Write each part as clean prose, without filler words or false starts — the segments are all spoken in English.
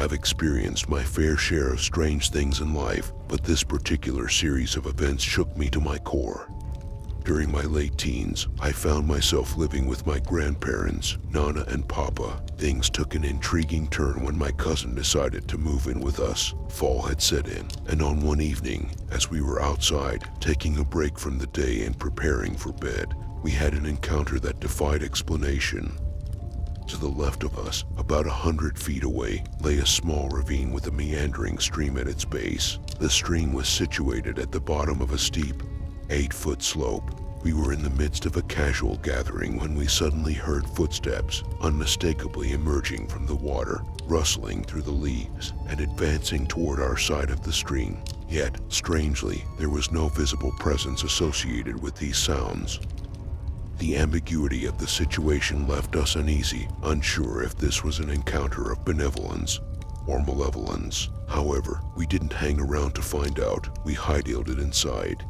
I've experienced my fair share of strange things in life, but this particular series of events shook me to my core. During my late teens, I found myself living with my grandparents, Nana and Papa. Things took an intriguing turn when my cousin decided to move in with us. Fall had set in, and on one evening, as we were outside, taking a break from the day and preparing for bed, we had an encounter that defied explanation. To the left of us, about 100 feet away, lay a small ravine with a meandering stream at its base. The stream was situated at the bottom of a steep, 8-foot slope. We were in the midst of a casual gathering when we suddenly heard footsteps, unmistakably emerging from the water, rustling through the leaves and advancing toward our side of the stream. Yet, strangely, there was no visible presence associated with these sounds. The ambiguity of the situation left us uneasy, unsure if this was an encounter of benevolence or malevolence. However, we didn't hang around to find out. We hightailed it inside.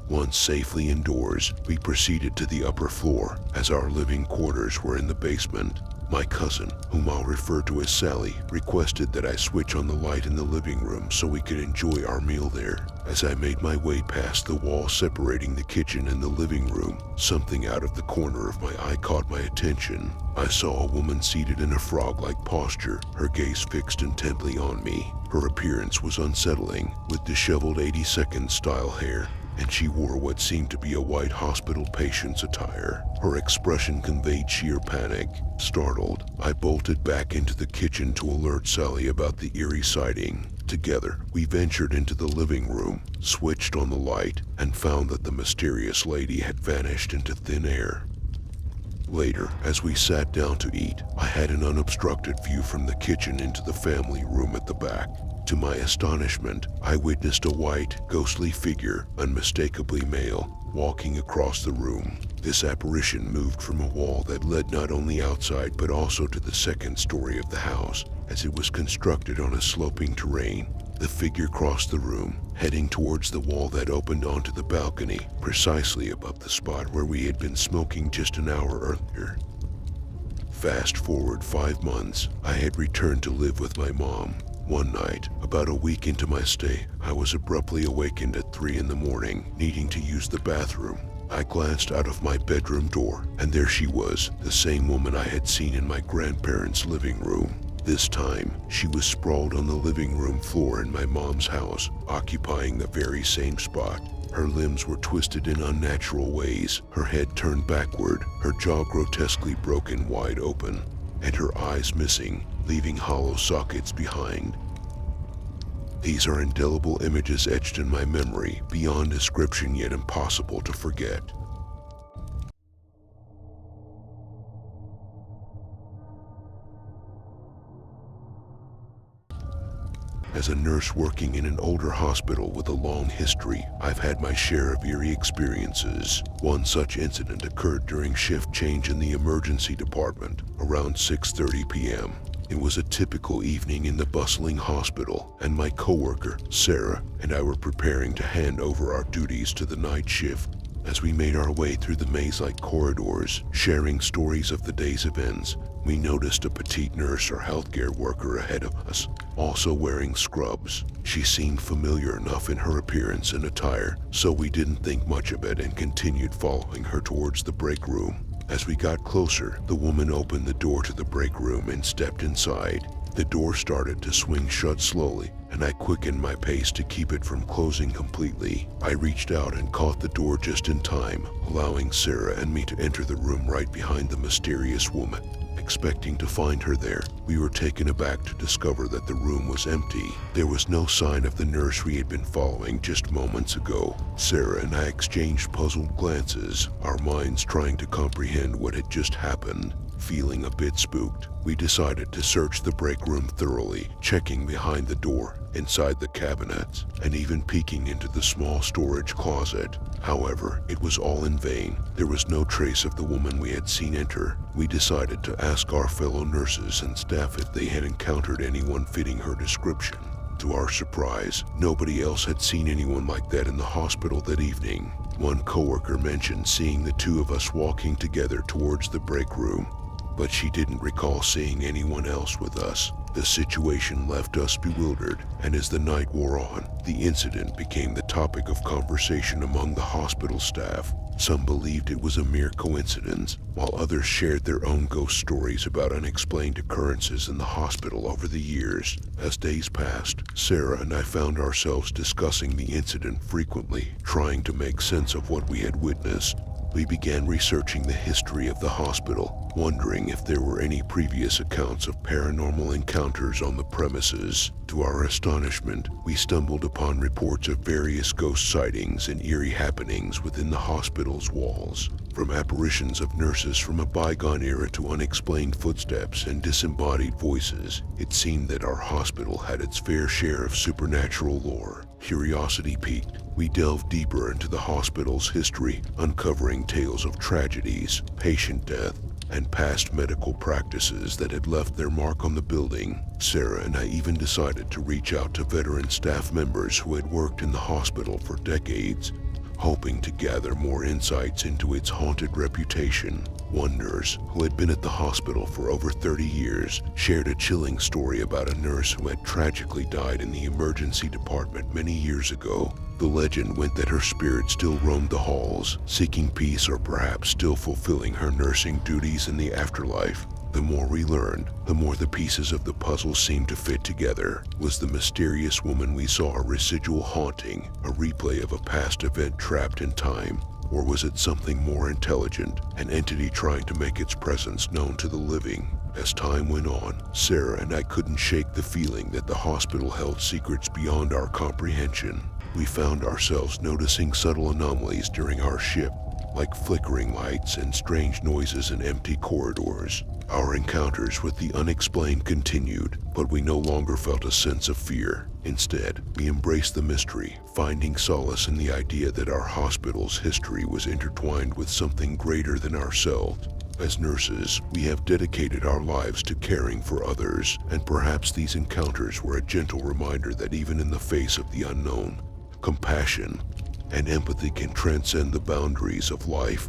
Once safely indoors, we proceeded to the upper floor, as our living quarters were in the basement. My cousin, whom I'll refer to as Sally, requested that I switch on the light in the living room so we could enjoy our meal there. As I made my way past the wall separating the kitchen and the living room, something out of the corner of my eye caught my attention. I saw a woman seated in a frog-like posture, her gaze fixed intently on me. Her appearance was unsettling, with disheveled 82nd-style hair, and she wore what seemed to be a white hospital patient's attire. Her expression conveyed sheer panic. Startled, I bolted back into the kitchen to alert Sally about the eerie sighting. Together, we ventured into the living room, switched on the light, and found that the mysterious lady had vanished into thin air. Later, as we sat down to eat, I had an unobstructed view from the kitchen into the family room at the back. To my astonishment, I witnessed a white, ghostly figure, unmistakably male, walking across the room. This apparition moved from a wall that led not only outside but also to the second story of the house, as it was constructed on a sloping terrain. The figure crossed the room, heading towards the wall that opened onto the balcony, precisely above the spot where we had been smoking just an hour earlier. Fast forward 5 months, I had returned to live with my mom. One night, about a week into my stay, I was abruptly awakened at 3 in the morning, needing to use the bathroom. I glanced out of my bedroom door, and there she was, the same woman I had seen in my grandparents' living room. This time, she was sprawled on the living room floor in my mom's house, occupying the very same spot. Her limbs were twisted in unnatural ways, her head turned backward, her jaw grotesquely broken wide open, and her eyes missing, leaving hollow sockets behind. These are indelible images etched in my memory, beyond description yet impossible to forget. As a nurse working in an older hospital with a long history, I've had my share of eerie experiences. One such incident occurred during shift change in the emergency department, around 6:30 p.m. It was a typical evening in the bustling hospital, and my coworker, Sarah, and I were preparing to hand over our duties to the night shift. As we made our way through the maze-like corridors, sharing stories of the day's events, we noticed a petite nurse or healthcare worker ahead of us, also wearing scrubs. She seemed familiar enough in her appearance and attire, so we didn't think much of it and continued following her towards the break room. As we got closer, the woman opened the door to the break room and stepped inside. The door started to swing shut slowly, and I quickened my pace to keep it from closing completely. I reached out and caught the door just in time, allowing Sarah and me to enter the room right behind the mysterious woman. Expecting to find her there, we were taken aback to discover that the room was empty. There was no sign of the nurse we had been following just moments ago. Sarah and I exchanged puzzled glances, our minds trying to comprehend what had just happened. Feeling a bit spooked, we decided to search the break room thoroughly, checking behind the door, inside the cabinets, and even peeking into the small storage closet. However, it was all in vain. There was no trace of the woman we had seen enter. We decided to ask our fellow nurses and staff if they had encountered anyone fitting her description. To our surprise, nobody else had seen anyone like that in the hospital that evening. One coworker mentioned seeing the two of us walking together towards the break room, but she didn't recall seeing anyone else with us. The situation left us bewildered, and as the night wore on, the incident became the topic of conversation among the hospital staff. Some believed it was a mere coincidence, while others shared their own ghost stories about unexplained occurrences in the hospital over the years. As days passed, Sarah and I found ourselves discussing the incident frequently, trying to make sense of what we had witnessed. We began researching the history of the hospital, wondering if there were any previous accounts of paranormal encounters on the premises. To our astonishment, we stumbled upon reports of various ghost sightings and eerie happenings within the hospital's walls. From apparitions of nurses from a bygone era to unexplained footsteps and disembodied voices, it seemed that our hospital had its fair share of supernatural lore. Curiosity piqued, we delved deeper into the hospital's history, uncovering tales of tragedies, patient death, and past medical practices that had left their mark on the building. Sarah and I even decided to reach out to veteran staff members who had worked in the hospital for decades, hoping to gather more insights into its haunted reputation. One nurse, who had been at the hospital for over 30 years, shared a chilling story about a nurse who had tragically died in the emergency department many years ago. The legend went that her spirit still roamed the halls, seeking peace or perhaps still fulfilling her nursing duties in the afterlife. The more we learned, the more the pieces of the puzzle seemed to fit together. Was the mysterious woman we saw a residual haunting, a replay of a past event trapped in time? Or was it something more intelligent, an entity trying to make its presence known to the living? As time went on, Sarah and I couldn't shake the feeling that the hospital held secrets beyond our comprehension. We found ourselves noticing subtle anomalies during our shift, like flickering lights and strange noises in empty corridors. Our encounters with the unexplained continued, but we no longer felt a sense of fear. Instead, we embraced the mystery, finding solace in the idea that our hospital's history was intertwined with something greater than ourselves. As nurses, we have dedicated our lives to caring for others, and perhaps these encounters were a gentle reminder that even in the face of the unknown, compassion and empathy can transcend the boundaries of life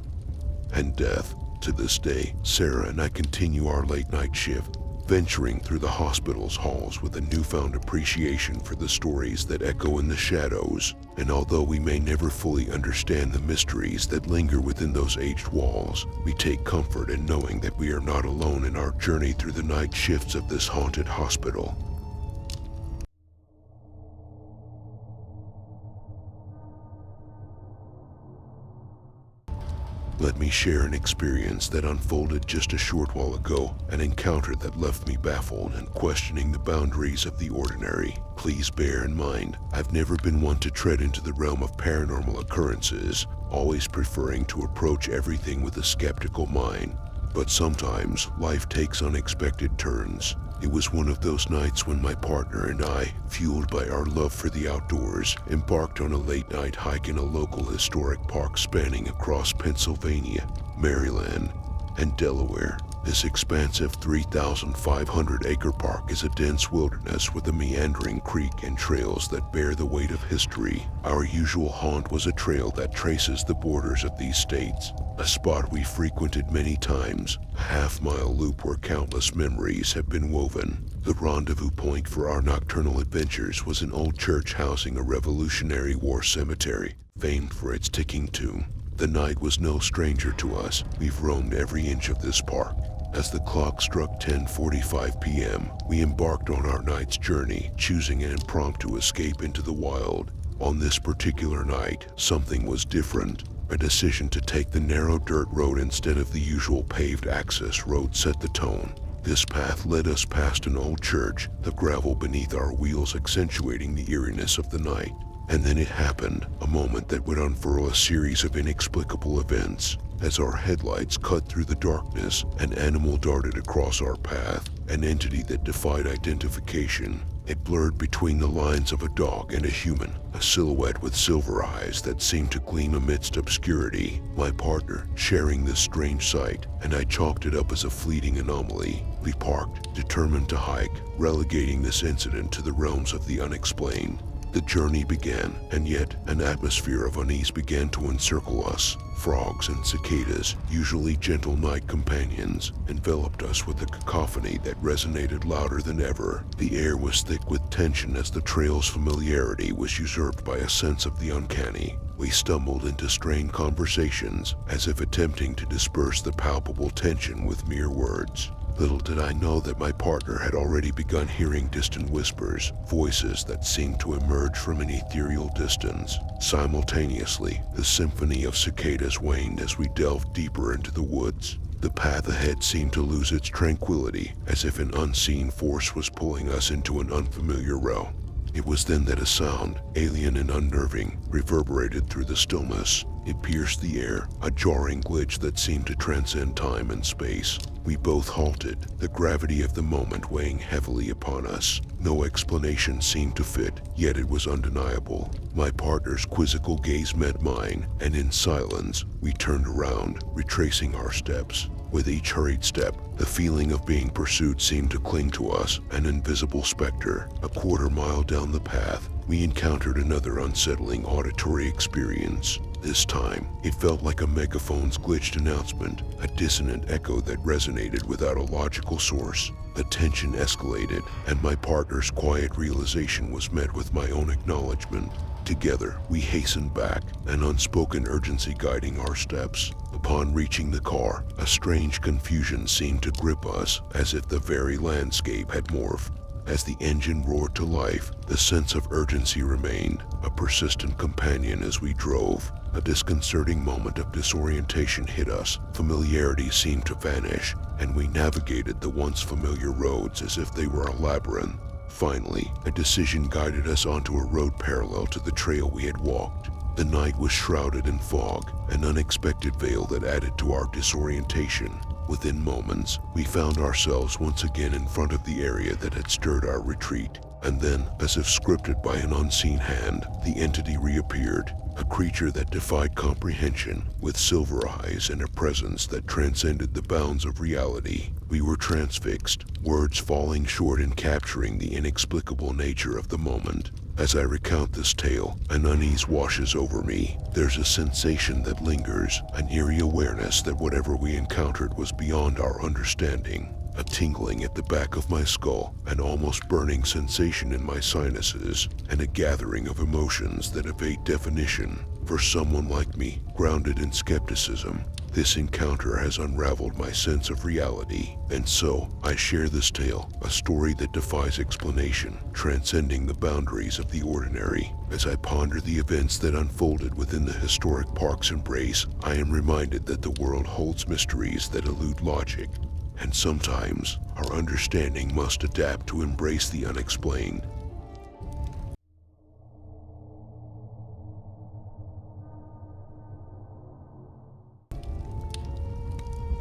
and death. To this day, Sarah and I continue our late-night shift, venturing through the hospital's halls with a newfound appreciation for the stories that echo in the shadows. And although we may never fully understand the mysteries that linger within those aged walls, we take comfort in knowing that we are not alone in our journey through the night shifts of this haunted hospital. Let me share an experience that unfolded just a short while ago, an encounter that left me baffled and questioning the boundaries of the ordinary. Please bear in mind, I've never been one to tread into the realm of paranormal occurrences, always preferring to approach everything with a skeptical mind. But sometimes, life takes unexpected turns. It was one of those nights when my partner and I, fueled by our love for the outdoors, embarked on a late-night hike in a local historic park spanning across Pennsylvania, Maryland, and Delaware. This expansive 3,500-acre park is a dense wilderness with a meandering creek and trails that bear the weight of history. Our usual haunt was a trail that traces the borders of these states, a spot we frequented many times, a half-mile loop where countless memories have been woven. The rendezvous point for our nocturnal adventures was an old church housing a Revolutionary War cemetery, famed for its ticking tomb. The night was no stranger to us. We've roamed every inch of this park. As the clock struck 10:45 p.m., we embarked on our night's journey, choosing an impromptu escape into the wild. On this particular night, something was different. A decision to take the narrow dirt road instead of the usual paved access road set the tone. This path led us past an old church, the gravel beneath our wheels accentuating the eeriness of the night. And then it happened, a moment that would unfurl a series of inexplicable events. As our headlights cut through the darkness, an animal darted across our path, an entity that defied identification. It blurred between the lines of a dog and a human, a silhouette with silver eyes that seemed to gleam amidst obscurity. My partner, sharing this strange sight, and I chalked it up as a fleeting anomaly. We parked, determined to hike, relegating this incident to the realms of the unexplained. The journey began, and yet an atmosphere of unease began to encircle us. Frogs and cicadas, usually gentle night companions, enveloped us with a cacophony that resonated louder than ever. The air was thick with tension as the trail's familiarity was usurped by a sense of the uncanny. We stumbled into strained conversations, as if attempting to disperse the palpable tension with mere words. Little did I know that my partner had already begun hearing distant whispers, voices that seemed to emerge from an ethereal distance. Simultaneously, the symphony of cicadas waned as we delved deeper into the woods. The path ahead seemed to lose its tranquility, as if an unseen force was pulling us into an unfamiliar realm. It was then that a sound, alien and unnerving, reverberated through the stillness. It pierced the air, a jarring glitch that seemed to transcend time and space. We both halted, the gravity of the moment weighing heavily upon us. No explanation seemed to fit, yet it was undeniable. My partner's quizzical gaze met mine, and in silence, we turned around, retracing our steps. With each hurried step, the feeling of being pursued seemed to cling to us, an invisible specter. A quarter-mile down the path, we encountered another unsettling auditory experience. This time, it felt like a megaphone's glitched announcement, a dissonant echo that resonated without a logical source. The tension escalated, and my partner's quiet realization was met with my own acknowledgement. Together, we hastened back, an unspoken urgency guiding our steps. Upon reaching the car, a strange confusion seemed to grip us, as if the very landscape had morphed. As the engine roared to life, the sense of urgency remained, a persistent companion as we drove. A disconcerting moment of disorientation hit us. Familiarity seemed to vanish, and we navigated the once familiar roads as if they were a labyrinth. Finally, a decision guided us onto a road parallel to the trail we had walked. The night was shrouded in fog, an unexpected veil that added to our disorientation. Within moments, we found ourselves once again in front of the area that had stirred our retreat. And then, as if scripted by an unseen hand, the entity reappeared, a creature that defied comprehension, with silver eyes and a presence that transcended the bounds of reality. We were transfixed, words falling short in capturing the inexplicable nature of the moment. As I recount this tale, an unease washes over me. There's a sensation that lingers, an eerie awareness that whatever we encountered was beyond our understanding. A tingling at the back of my skull, an almost burning sensation in my sinuses, and a gathering of emotions that evade definition. For someone like me, grounded in skepticism, this encounter has unraveled my sense of reality. And so, I share this tale, a story that defies explanation, transcending the boundaries of the ordinary. As I ponder the events that unfolded within the historic park's embrace, I am reminded that the world holds mysteries that elude logic. And sometimes, our understanding must adapt to embrace the unexplained.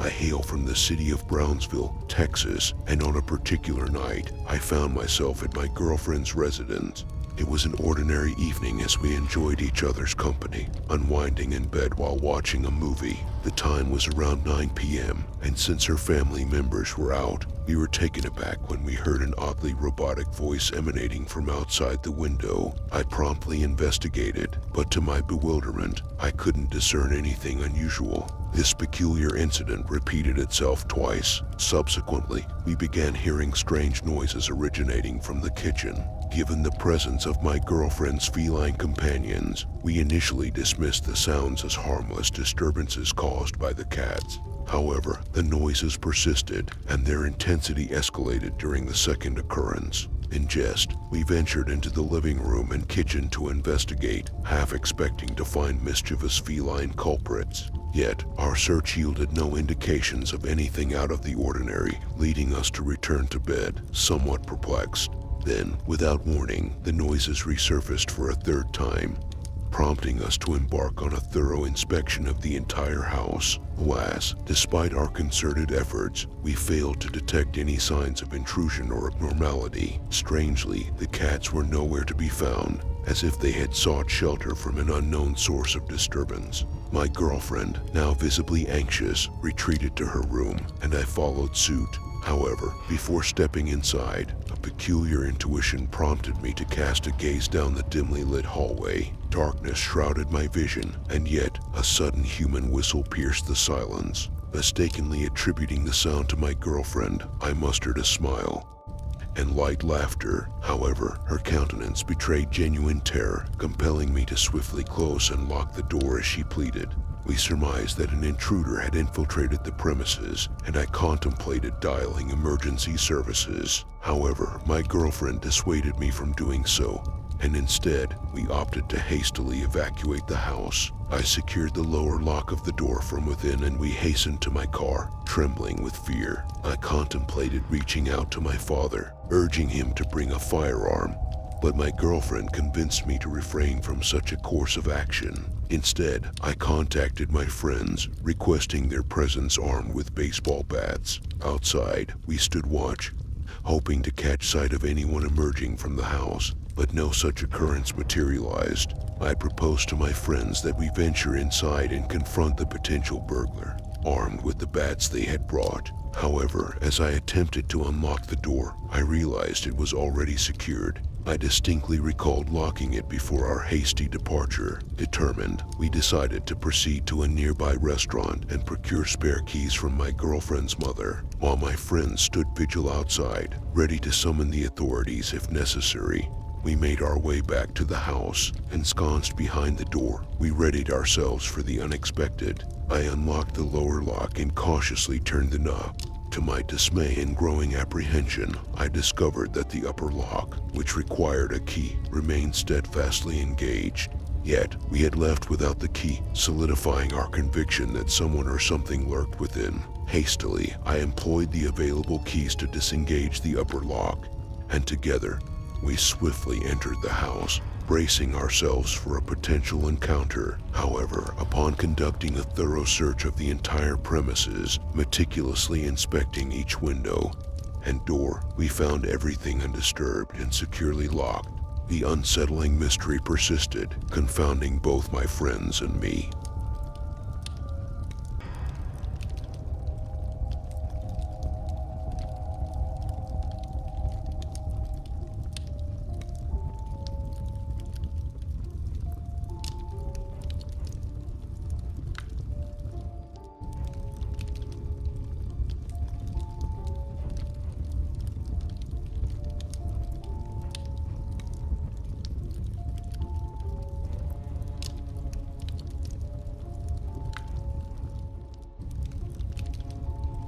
I hail from the city of Brownsville, Texas, and on a particular night, I found myself at my girlfriend's residence. It was an ordinary evening as we enjoyed each other's company, unwinding in bed while watching a movie. The time was around 9 p.m., and since her family members were out, we were taken aback when we heard an oddly robotic voice emanating from outside the window. I promptly investigated, but to my bewilderment, I couldn't discern anything unusual. This peculiar incident repeated itself twice. Subsequently, we began hearing strange noises originating from the kitchen. Given the presence of my girlfriend's feline companions, we initially dismissed the sounds as harmless disturbances caused by the cats. However, the noises persisted, and their intensity escalated during the second occurrence. In jest, we ventured into the living room and kitchen to investigate, half expecting to find mischievous feline culprits. Yet, our search yielded no indications of anything out of the ordinary, leading us to return to bed, somewhat perplexed. Then, without warning, the noises resurfaced for a third time, prompting us to embark on a thorough inspection of the entire house. Alas, despite our concerted efforts, we failed to detect any signs of intrusion or abnormality. Strangely, the cats were nowhere to be found, as if they had sought shelter from an unknown source of disturbance. My girlfriend, now visibly anxious, retreated to her room, and I followed suit. However, before stepping inside, a peculiar intuition prompted me to cast a gaze down the dimly lit hallway. Darkness shrouded my vision, and yet a sudden human whistle pierced the silence. Mistakenly attributing the sound to my girlfriend, I mustered a smile and light laughter. However, her countenance betrayed genuine terror, compelling me to swiftly close and lock the door as she pleaded. We surmised that an intruder had infiltrated the premises, and I contemplated dialing emergency services. However, my girlfriend dissuaded me from doing so, and instead, we opted to hastily evacuate the house. I secured the lower lock of the door from within, and we hastened to my car, trembling with fear. I contemplated reaching out to my father, urging him to bring a firearm, but my girlfriend convinced me to refrain from such a course of action. Instead, I contacted my friends, requesting their presence armed with baseball bats. Outside, we stood watch, hoping to catch sight of anyone emerging from the house, but no such occurrence materialized. I proposed to my friends that we venture inside and confront the potential burglar, armed with the bats they had brought. However, as I attempted to unlock the door, I realized it was already secured. I distinctly recalled locking it before our hasty departure. Determined, we decided to proceed to a nearby restaurant and procure spare keys from my girlfriend's mother, while my friends stood vigil outside, ready to summon the authorities if necessary. We made our way back to the house. Ensconced behind the door, we readied ourselves for the unexpected. I unlocked the lower lock and cautiously turned the knob. To my dismay and growing apprehension, I discovered that the upper lock, which required a key, remained steadfastly engaged. Yet, we had left without the key, solidifying our conviction that someone or something lurked within. Hastily, I employed the available keys to disengage the upper lock, and together, we swiftly entered the house, bracing ourselves for a potential encounter. However, upon conducting a thorough search of the entire premises, meticulously inspecting each window and door, we found everything undisturbed and securely locked. The unsettling mystery persisted, confounding both my friends and me.